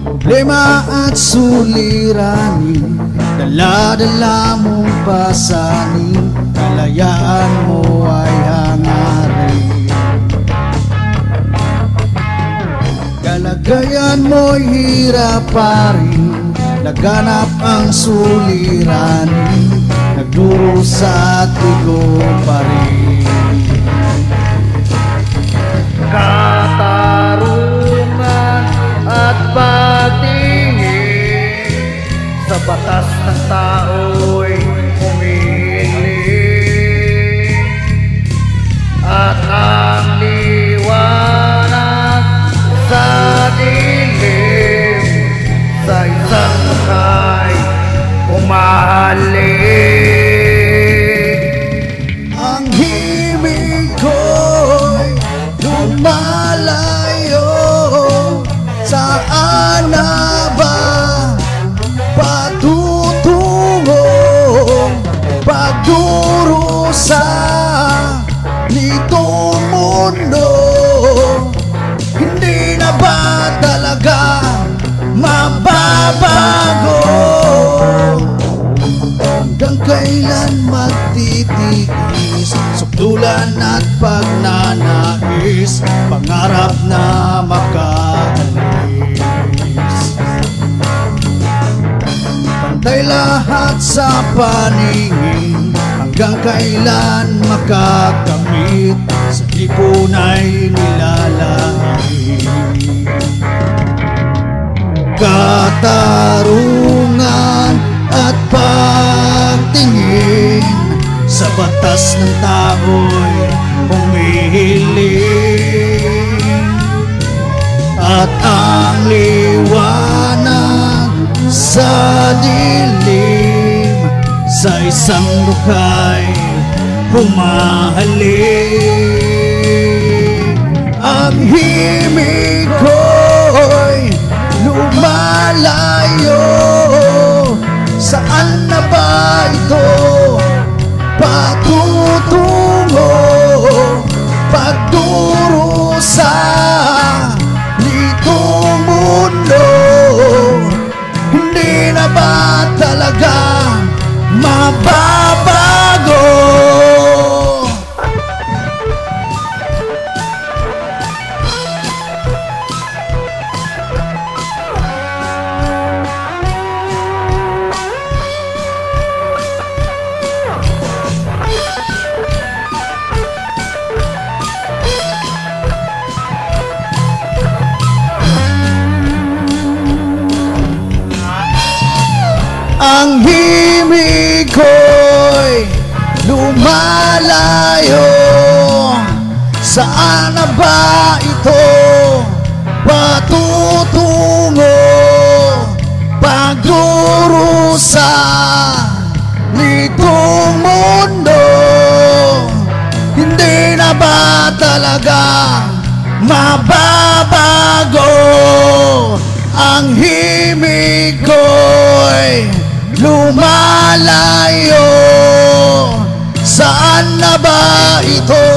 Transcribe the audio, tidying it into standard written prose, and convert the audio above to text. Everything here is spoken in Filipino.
Problema at suliranin, dala-dala mong pasanin, kalayaan mo ay hangarin. Kalagayan mo'y hirap pa rin, laganap ang suliranin, nagdurusa at tigo pa rin. Katarungan at pagtingin sa batas ng tao'y humihiling, at ang liwanag sa dilim sa isang mukhay umahalin. Ang himig ko'y lumalayo, saan na ba patutungo? Pagdurusa nitong mundo, hindi na ba talaga mababago? Hanggang kailan magtitiis, sukdulan at pagnanais, pangarap na makaalis. Pantay lahat sa paningin, hanggang kailan makakamit, sa ipon ay nilalait. Katarungan at pagtingin sa batas ng tao'y humihiling, at ang liwanag sa dilim sa isang lukay humahalin. Ang himig ko'y lumalayo, saan na ba ito patutungo? Pagdurusa nitong mundo, hindi na ba talaga mababago? Ang himig ko'y lumalayo, saan na ba ito patutungo? Pagdurusa nitong mundo, hindi na ba talaga mababago? Ang himig ko'y lumalayo, saan na ba ito